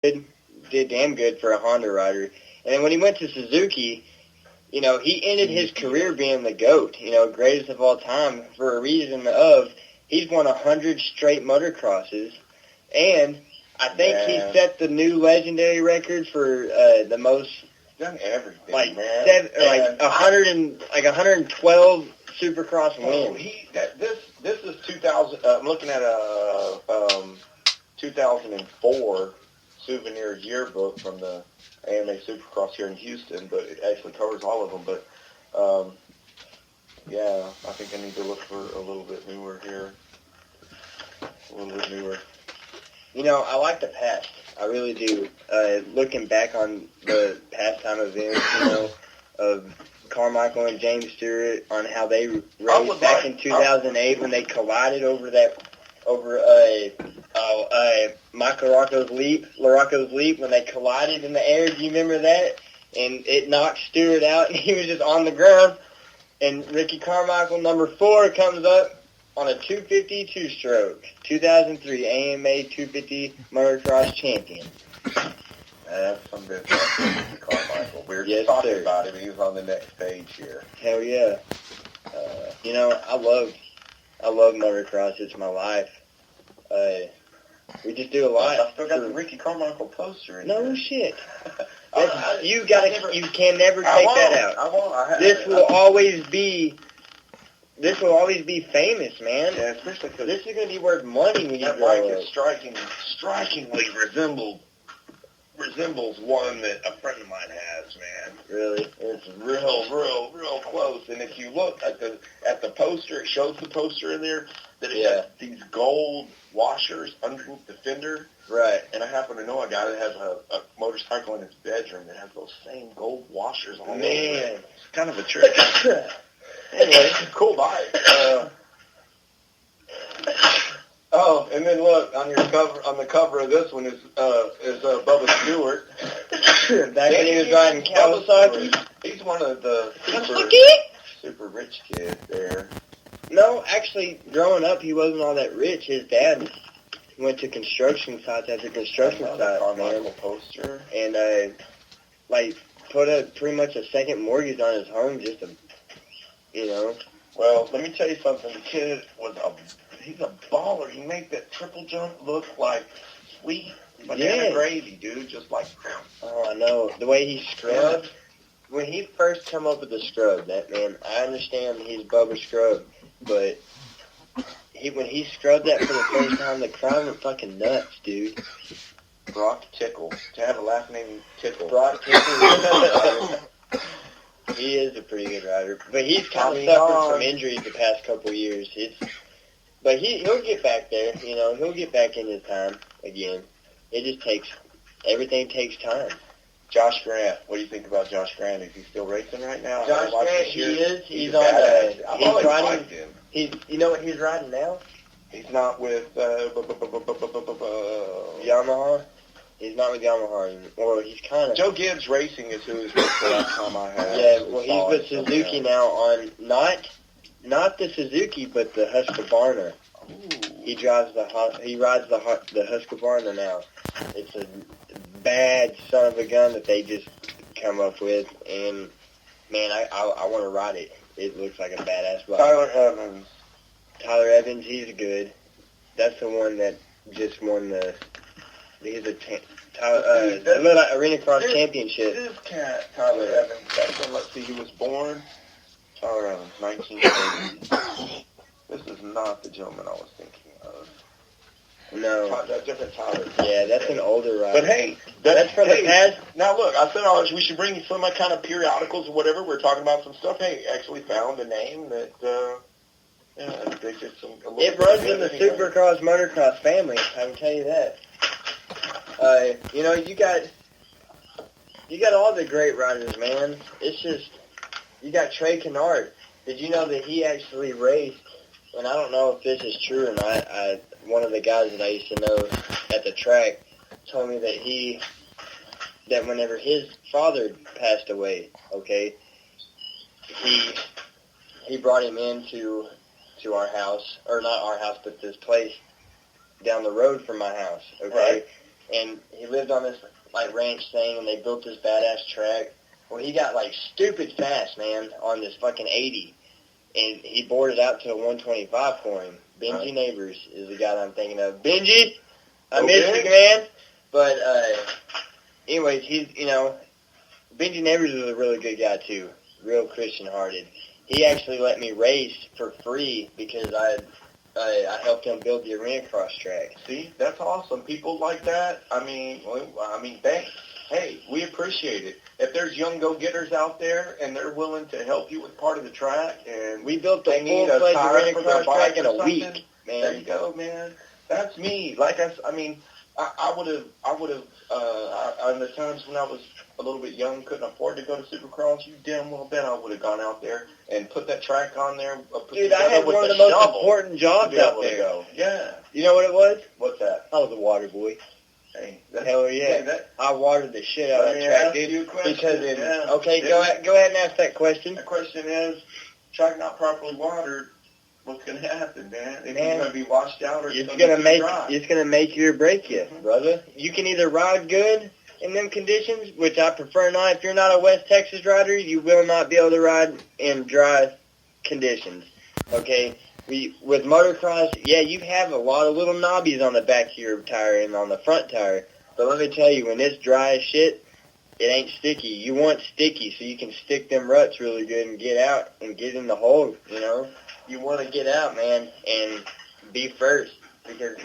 did damn good for a Honda rider. And then when he went to Suzuki, you know, he ended his career being the GOAT, you know, greatest of all time for a reason of he's won 100 straight motocrosses, and I think he set the new legendary record for the most. Done everything, like man. 112 Supercross wins. This is 2000. I'm looking at a 2004 souvenir yearbook from the AMA Supercross here in Houston, but it actually covers all of them. But yeah, I think I need to look for a little bit newer here. A little bit newer. You know, I like the past. I really do. Looking back on the pastime events, you know, of Carmichael and James Stewart, on how they raced back in 2008 when they collided over Mike LaRocco's leap, when they collided in the air. Do you remember that? And it knocked Stewart out, and he was just on the ground. And Ricky Carmichael, number 4, comes up on a 250 two-stroke, 2003 AMA 250 motocross champion. That's some good stuff. Carmichael. We were Yes, talking sir. about him. He was on the next page here. Hell yeah. You know, I love motocross. It's my life. We just do a lot. I still got the Ricky Carmichael poster in No here. shit. You can never take that out. I won't. This will always be famous, man. Yeah, especially because This is going to be worth money when you that grow bike up. is strikingly resembles one that a friend of mine has, man. Really? It's real close. And if you look at the poster, it shows the poster in there that it has these gold washers underneath the fender. Right. And I happen to know a guy that has a motorcycle in his bedroom that has those same gold washers all over it. It's kind of a trick. Anyway, cool bike. Oh, and then look on the cover of this one is Bubba Stewart. Back when he was riding Kawasaki. He's one of the super rich kids there. No, actually, growing up, he wasn't all that rich. His dad went to construction sites after construction sites, man. Poster. And put pretty much a second mortgage on his home just to, you know. Well, let me tell you something. The kid he's a baller. He made that triple jump look like sweet banana gravy, dude. Just like, oh, I know. The way he scrubbed. When he first come up with the scrub, that man, I understand he's Bubba Scrub, but when he scrubbed that for the first time, the crowd went fucking nuts, dude. Brock Tickle. To have a last name Tickle. Brock Tickle. He is a pretty good rider, but he's kind of suffered from injuries the past couple years. But he'll get back there, you know. He'll get back in his time again. Everything takes time. Josh Grant. What do you think about Josh Grant? Is he still racing right now? Josh Grant, he is. He's on he's riding. You know what he's riding now? He's not with Yamaha. He's not with Yamaha anymore. Well, he's kind of. Joe Gibbs Racing is who is with the last time I had. Yeah, well, he's with Suzuki now on not the Suzuki, but the Husqvarna. Ooh. He rides the Husqvarna now. It's a bad son of a gun that they just come up with, and man, I want to ride it. It looks like a badass bike. Tyler Evans, he's good. That's the one that just won the. He's a Arena Cross Championship. This cat, Tyler Evans. Let's see, he was born. Tyler Evans, 1980. This is not the gentleman I was thinking of. No. A different Tyler. Yeah, that's an older rider. But hey, that's from the past. Now look, I said we should bring you some kind of periodicals or whatever. We're talking about some stuff. Hey, actually found a name that. They did some. It runs in the Supercross motocross family. I can tell you that. You know, you got all the great riders, man. It's just you got Trey Kennard. Did you know that he actually raced? And I don't know if this is true or not. One of the guys that I used to know at the track told me that whenever his father passed away, okay, he brought him into our house, or not our house, but this place down the road from my house, okay? Right. and he lived on this like ranch thing, and they built this badass track. Well, he got like stupid fast, man, on this fucking 80, and he boarded out to a 125 for him. Benji Neighbors is the guy that I'm thinking of. Benji, I miss you, man. But anyways, he's Benji Neighbors is a really good guy too, real Christian-hearted. He actually let me race for free because I helped him build the arena cross track. See, that's awesome. People like that. Thanks. Hey, we appreciate it. If there's young go-getters out there and they're willing to help you with part of the track, and we built a full-fledged arena cross track in a week, man. There you go, man. That's me. I would have, on the times when I was a little bit young, couldn't afford to go to Supercross, you damn well bet I would have gone out there and put that track on there. Dude, I had one of the most important jobs out there. Go. Yeah. You know what it was? What's that? I was a water boy. Hey, hell yeah. I watered the shit out of that track, dude. Okay, go ahead and ask that question. The question is, track not properly watered, what's going to happen, man? It's going to be washed out, or it's going to make you or break you, brother. You can either ride good in them conditions, which I prefer not. If you're not a West Texas rider, you will not be able to ride in dry conditions. Okay? With motocross, yeah, you have a lot of little knobbies on the back of your tire and on the front tire. But let me tell you, when it's dry as shit, it ain't sticky. You want sticky so you can stick them ruts really good and get out and get in the hole, You want to get out, man, and be first. Because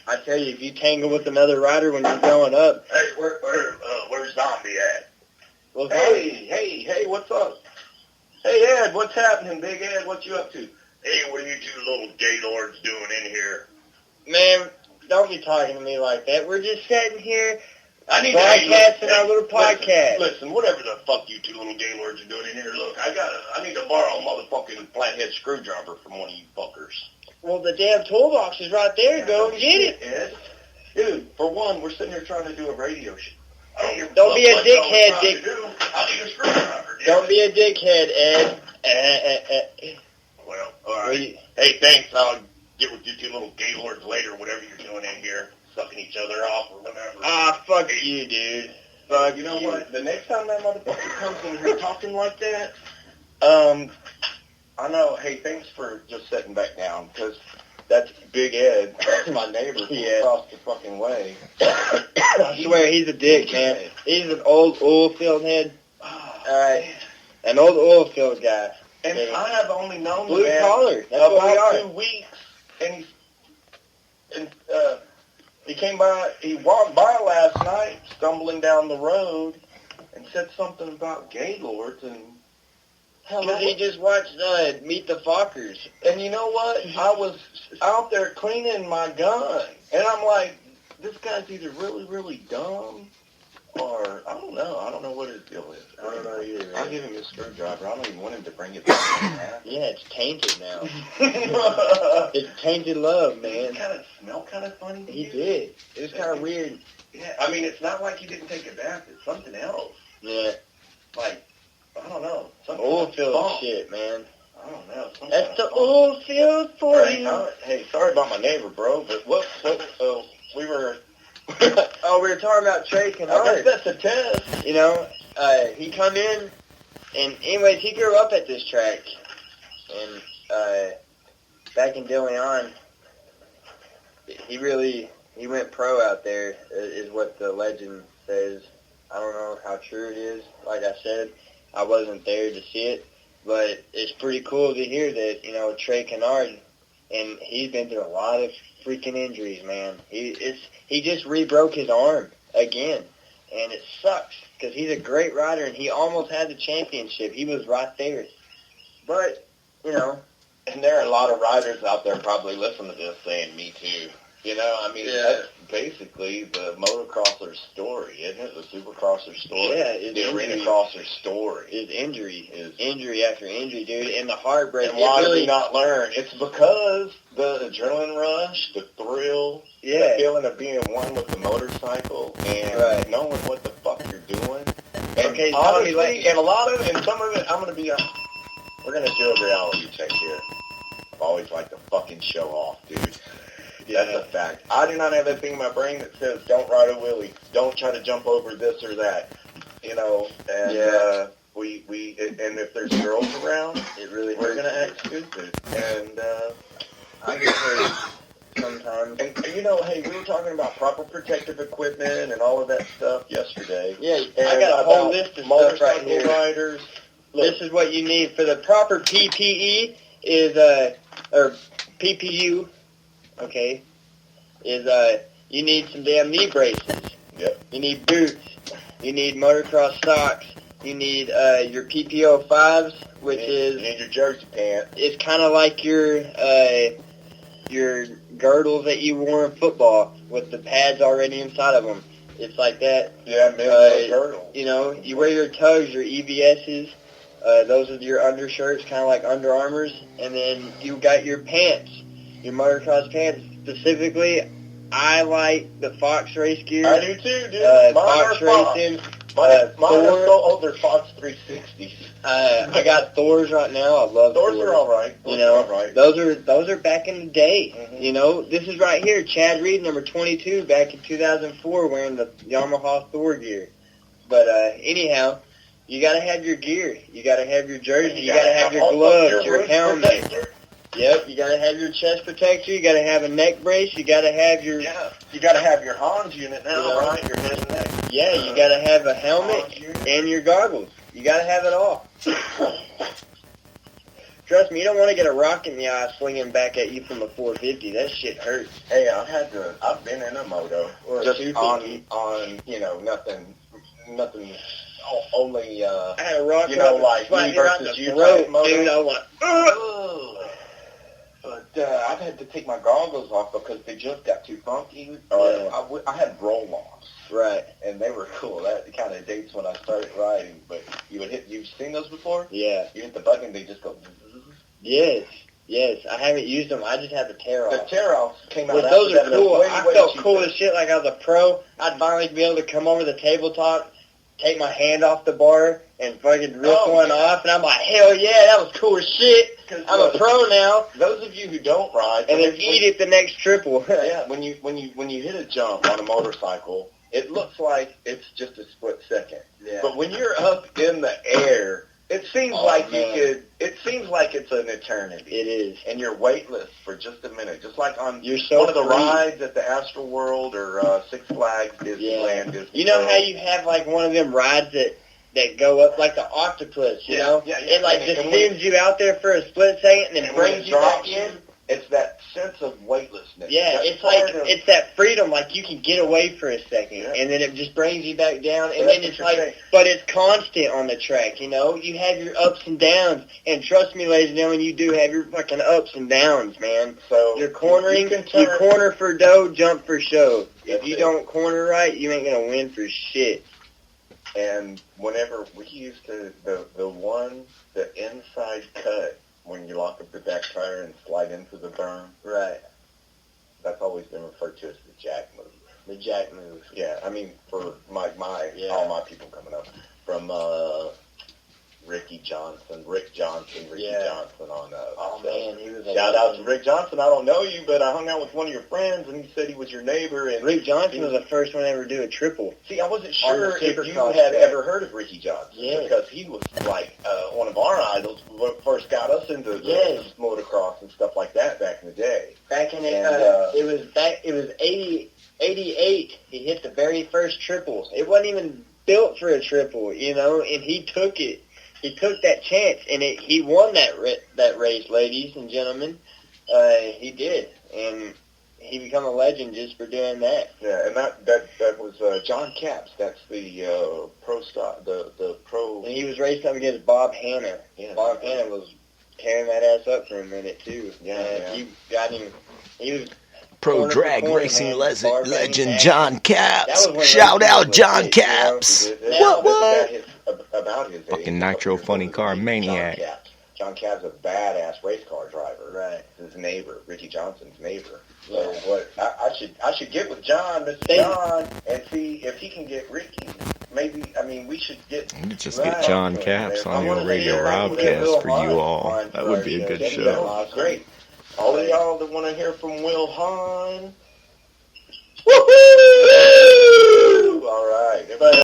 I tell you, if you tangle with another rider when you're going up... Hey, where's Zombie at? Well, hey, what's up? Hey, Ed, what's happening, Big Ed? What you up to? Hey, what are you two little gaylords doing in here? Man, don't be talking to me like that. We're just sitting here broadcasting our little podcast. Listen, whatever the fuck you two little gaylords are doing in here, look, I need to borrow a motherfucking flathead screwdriver from one of you fuckers. Well, the damn toolbox is right there. Go and get it. Ed. Dude, for one, we're sitting here trying to do a radio show. Don't be a dickhead, Dick. I need a screwdriver, dude. Don't be a dickhead, Ed. Well, all right. Hey, thanks. I'll get with you two little gaylords later, whatever you're doing in here, sucking each other off or whatever. Fuck you, dude. Fuck you. Know what? The next time that motherfucker comes in here talking like that, I know. Hey, thanks for just sitting back down, because that's Big Ed. That's my neighbor from across the fucking way. I swear, he's a dick, man. He's an old oil field head. All right. An old oil field guy. And I have only known blue the man collar. That's about 2 weeks, and he walked by last night, stumbling down the road, and said something about gaylords, and he just watched Meet the Fockers. And you know what? I was out there cleaning my gun, and I'm like, this guy's either really, really dumb, or I don't know. I don't know what his deal is. I don't know either. I'll give him his screwdriver. I don't even want him to bring it back. Yeah, it's tainted now. It's tainted love, man. It kind of smelled kind of funny. He did. It was kind of weird. Yeah, I mean, it's not like he didn't take a bath. It's something else. Yeah. Like, I don't know. Oil field shit, man. I don't know. That's the oil field for you. Hey, sorry about my neighbor, bro, but we were... we were talking about Trey Kennard. I guess that's a test. He come in, and anyways, he grew up at this track, and back in De Leon, he went pro out there, is what the legend says. I don't know how true it is. Like I said, I wasn't there to see it, but it's pretty cool to hear that, Trey Kennard, and he's been through a lot of freaking injuries, man. He just re-broke his arm again, and it sucks because he's a great rider, and he almost had the championship. He was right there, but and there are a lot of riders out there probably listening to this saying, "Me too." That's basically the motocrosser's story, isn't it? The supercrosser's story. Yeah, it's the arena crosser's story. Is injury after injury, dude, and the heartbreak. And why do we not learn? It's because the adrenaline rush, the thrill, the feeling of being one with the motorcycle, and knowing what the fuck you're doing. And honestly, and a lot of it, and some of it, we're going to do a reality check here. I've always liked to fucking show off, dude. Yeah. That's a fact. I do not have that thing in my brain that says, don't ride a wheelie, don't try to jump over this or that, you know, and, and if there's girls around, we're going to act stupid, and, I get hurt sometimes. And, you know, hey, we were talking about proper protective equipment and all of that stuff yesterday. Yeah, and I got a whole list of stuff right here. Riders. Look. This is what you need for the proper PPE is, or PPU, okay, is, you need some damn knee braces. Yep. You need boots. You need motocross socks. You need, your PPO 5s, which is... You need your jersey pants. It's kind of like your girdles that you wore in football with the pads already inside of them. It's like that. Yeah, girdle. You know, you wear your tugs, your EVSs. Those are your undershirts, kind of like Under Armours. And then you got your pants, your motocross pants. Specifically, I like the Fox race gear. I do too, dude. Fox racing. Mine are so old, they're Fox 360s. I got Thor's right now. I love Thor's. Thor's are all right. You know, those are back in the day. Mm-hmm. You know, this is right here. Chad Reed, number 22, back in 2004, wearing the Yamaha Thor gear. But anyhow, you got to have your gear. You got to have your jersey. You got to have your gloves, your helmet. Yep, you got to have your chest protector. You got to have a neck brace. You got to have your... Yeah, you got to have your Hans unit now, right? Your head and neck. Yeah, you got to have a helmet and your goggles. You got to have it all. Trust me, you don't want to get a rock in the eye slinging back at you from a 450. That shit hurts. Hey, I've been in a moto. Or just a on, you know, nothing, only, I had a rock, you know, like me versus you type moto. Dude, I went, ugh. But I've had to take my goggles off because they just got too funky. I had roll-offs. Right. And they were cool. That kind of dates when I started riding. But you've seen those before? Yeah. You hit the button and they just go... Yes. I haven't used them. I just had the tear-off. The tear-offs came out. Well, those are cool. I felt cool as shit like I was a pro. I'd finally be able to come over the tabletop, take my hand off the bar, and fucking rip one off. And I'm like, hell yeah, that was cool as shit. I'm a pro now. Those of you who don't ride... And then eat it the next triple. Yeah, when you hit a jump on a motorcycle... It looks like it's just a split second. Yeah. But when you're up in the air, it seems it seems like it's an eternity. It is. And you're weightless for just a minute. Just like on one of the rides at the Astro World or Six Flags, Disneyland. Yeah. You know how you have like one of them rides that go up like the octopus, you know? Yeah. It like just sends you out there for a split second and then brings you back in. It's that sense of weightlessness. Yeah, it's like, it's that freedom, like you can get away for a second, and then it just brings you back down, and then it's like, but it's constant on the track, you know? You have your ups and downs, and trust me, ladies and gentlemen, you do have your fucking ups and downs, man. So you're cornering, you corner for dough, jump for show. If you don't corner right, you ain't going to win for shit. And whenever we used to, the inside cut, when you lock up the back tire and slide into the berm. Right. That's always been referred to as the jack move. The jack move. Yeah, I mean, for all my people coming up, from Rick Johnson on man, he was shout out to Rick Johnson. I don't know you, but I hung out with one of your friends, and he said he was your neighbor. And Rick Johnson was the first one to ever do a triple. See, I wasn't sure if you had ever heard of Ricky Johnson, because he was like one of our idols when it first got us into motocross and stuff like that back in the day. Back in it was 88. He hit the very first triple. It wasn't even built for a triple, you know, and he took it. He took that chance, and he won that race, ladies and gentlemen. He did, and he became a legend just for doing that. Yeah, and that was John Capps. That's the pro stock, the pro. And he was racing up against Bob Hanna. Yeah, Bob Hanna was tearing that ass up for a minute too. Yeah. He got him. He was. Pro drag racing legend John Capps. Shout out John Capps. What? About his fucking nitro funny car maniac. John Capps is a badass race car driver. Right. His neighbor, Ricky Johnson's neighbor. So I should get with John, Mr. John, and see if he can get Ricky. Maybe, I mean, we should get... You just get John Capps on your radio Robcast for you all. That would be a good show. Great. All of y'all that want to hear from Will Hahn. Woohoo! All right. Everybody